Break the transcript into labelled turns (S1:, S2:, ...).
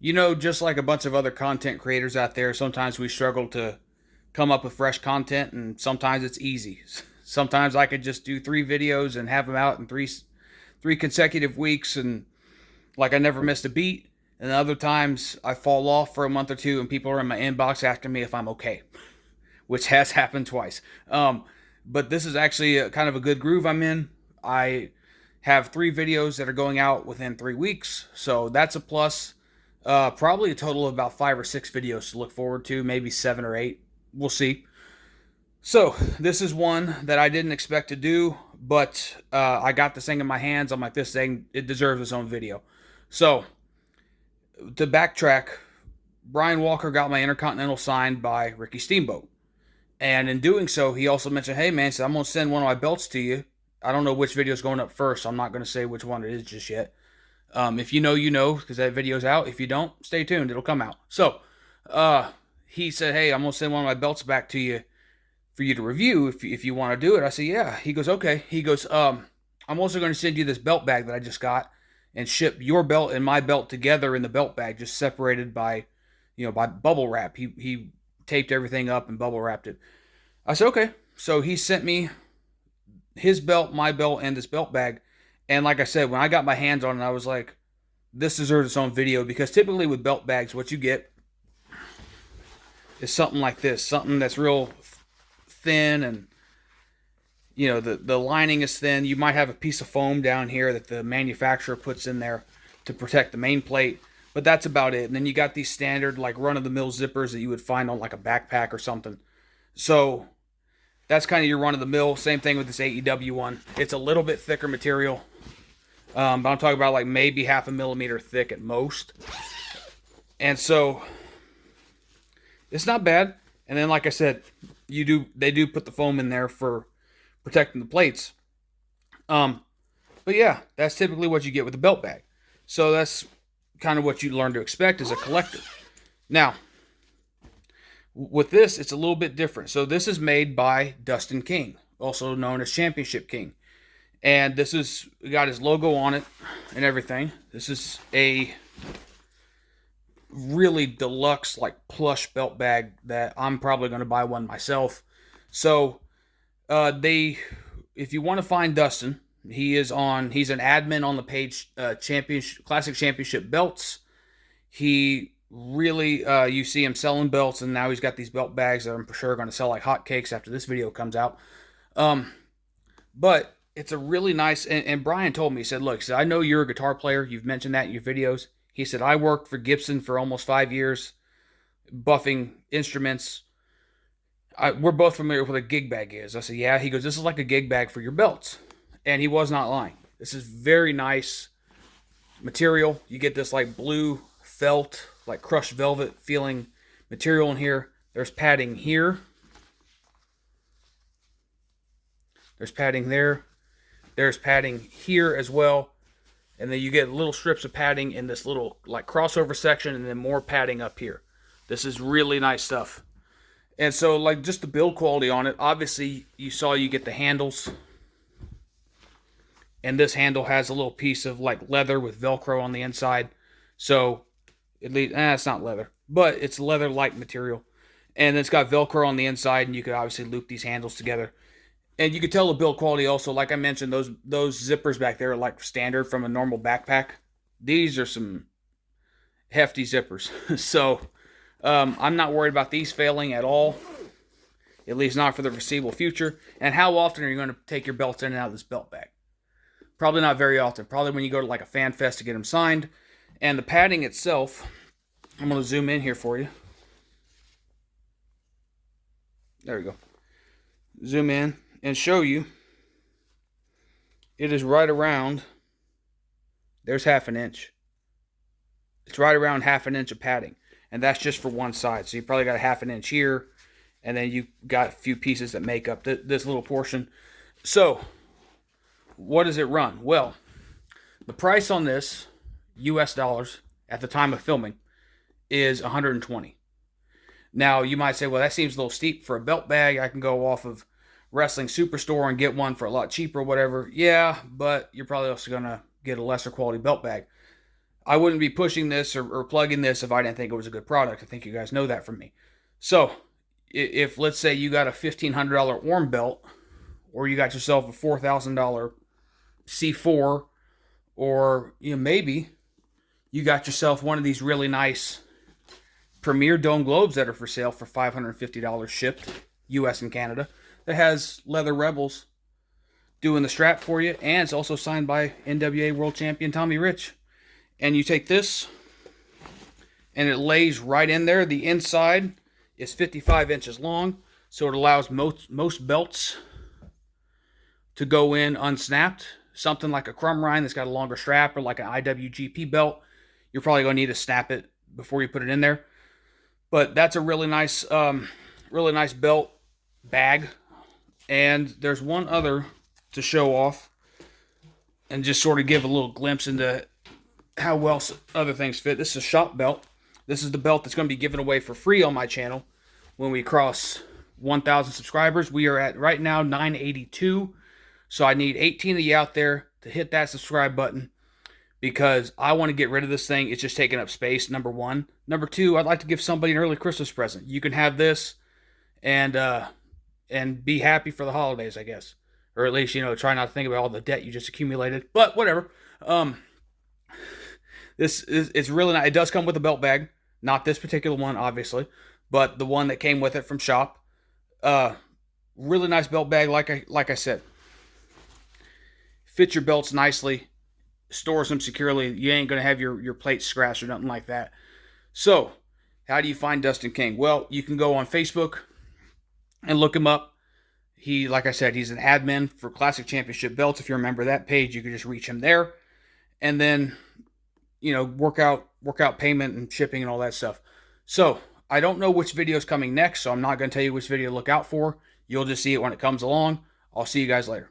S1: Just like a bunch of other content creators out there, sometimes we struggle to come up with fresh content, and sometimes it's easy. Sometimes I could just do 3 videos and have them out in three consecutive weeks, and like I never missed a beat. And other times I fall off for a month or two, and people are in my inbox asking me if I'm okay, which has happened twice. But this is actually kind of a good groove I'm in. I have 3 videos that are going out within 3 weeks, so that's a plus. Probably a total of about 5 or 6 videos to look forward to, maybe 7 or 8. We'll see. So this is one that I didn't expect to do, but I got this thing in my hands. I'm like, this thing, it deserves its own video. So to backtrack, Brian Walker got my Intercontinental signed by Ricky Steamboat. And in doing so, he also mentioned, hey man, so I'm going to send one of my belts to you. I don't know which video is going up first, so I'm not going to say which one it is just yet. If you know, you know, because that video's out. If you don't, stay tuned. It'll come out. So he said, hey, I'm going to send one of my belts back to you for you to review if you want to do it. I said, yeah. He goes, okay. He goes, I'm also going to send you this belt bag that I just got and ship your belt and my belt together in the belt bag, just separated by, by bubble wrap. He taped everything up and bubble wrapped it. I said, okay. So he sent me his belt, my belt, and this belt bag. And like I said, when I got my hands on it, I was like, this deserves its own video, because typically with belt bags, what you get is something like this, something that's real thin, and the lining is thin. You might have a piece of foam down here that the manufacturer puts in there to protect the main plate, but that's about it. And then you got these standard like run-of-the-mill zippers that you would find on like a backpack or something. So that's kind of your run-of-the-mill. Same thing with this AEW one. It's a little bit thicker material, but I'm talking about like maybe 0.5 millimeter thick at most. And so it's not bad. And then, like I said, they do put the foam in there for protecting the plates. But yeah, that's typically what you get with a belt bag. So that's kind of what you learn to expect as a collector. Now, with this, it's a little bit different. So this is made by Dustin King, also known as Championship King. And this is got his logo on it and everything. This is a really deluxe, like plush belt bag that I'm probably going to buy one myself. So if you want to find Dustin, he's an admin on the page, Classic Championship Belts. He really, you see him selling belts, and now he's got these belt bags that I'm for sure going to sell like hotcakes after this video comes out. But it's a really nice, and Brian told me, he said, look, I know you're a guitar player. You've mentioned that in your videos. He said, I worked for Gibson for almost 5 years, buffing instruments. We're both familiar with what a gig bag is. I said, yeah. He goes, this is like a gig bag for your belts. And he was not lying. This is very nice material. You get this like blue felt, like crushed velvet feeling material in here. There's padding here. There's padding there. There's padding here as well. And then you get little strips of padding in this little like crossover section, and then more padding up here. This is really nice stuff. And so like just the build quality on it, obviously you get the handles. And this handle has a little piece of like leather with Velcro on the inside. So at least, it's not leather, but it's leather-like material. And it's got Velcro on the inside, and you could obviously loop these handles together. And you could tell the build quality also, like I mentioned, those zippers back there are like standard from a normal backpack. These are some hefty zippers. So I'm not worried about these failing at all, at least not for the foreseeable future. And how often are you going to take your belts in and out of this belt bag? Probably not very often. Probably when you go to like a fan fest to get them signed. And the padding itself, I'm going to zoom in here for you. There we go. Zoom in and show you. It is right around, there's 1/2 inch. It's right around 1/2 inch of padding. And that's just for one side. So you probably got a 1/2 inch here. And then you got a few pieces that make up this little portion. So what does it run? Well, the price on this, US dollars, at the time of filming, is $120. Now, you might say, well, that seems a little steep for a belt bag. I can go off of Wrestling Superstore and get one for a lot cheaper or whatever. Yeah, but you're probably also going to get a lesser quality belt bag. I wouldn't be pushing this or plugging this if I didn't think it was a good product. I think you guys know that from me. So if let's say you got a $1,500 Orm belt, or you got yourself a $4,000 C4, or maybe you got yourself one of these really nice Premier Dome Globes that are for sale for $550 shipped, US and Canada, that has Leather Rebels doing the strap for you, and it's also signed by NWA World Champion Tommy Rich. And you take this, and it lays right in there. The inside is 55 inches long, so it allows most belts to go in unsnapped. Something like a Crumrine that's got a longer strap, or like an IWGP belt, you're probably going to need to snap it before you put it in there. But that's a really nice belt bag. And there's one other to show off and just sort of give a little glimpse into how well other things fit. This is a shop belt. This is the belt that's going to be given away for free on my channel when we cross 1,000 subscribers. We are at right now 982. So I need 18 of you out there to hit that subscribe button, because I want to get rid of this thing. It's just taking up space, number one. Number two, I'd like to give somebody an early Christmas present. You can have this and be happy for the holidays, I guess. Or at least, try not to think about all the debt you just accumulated. But whatever. It's really nice. It does come with a belt bag. Not this particular one, obviously, but the one that came with it from shop. Really nice belt bag, like I said. Fits your belts nicely, stores them securely. You ain't going to have your plates scratched or nothing like that. So, how do you find Dustin King? Well, you can go on Facebook and look him up. Like I said, he's an admin for Classic Championship Belts. If you're a member of that page, you can just reach him there. And then, work out payment and shipping and all that stuff. So, I don't know which video is coming next, so I'm not going to tell you which video to look out for. You'll just see it when it comes along. I'll see you guys later.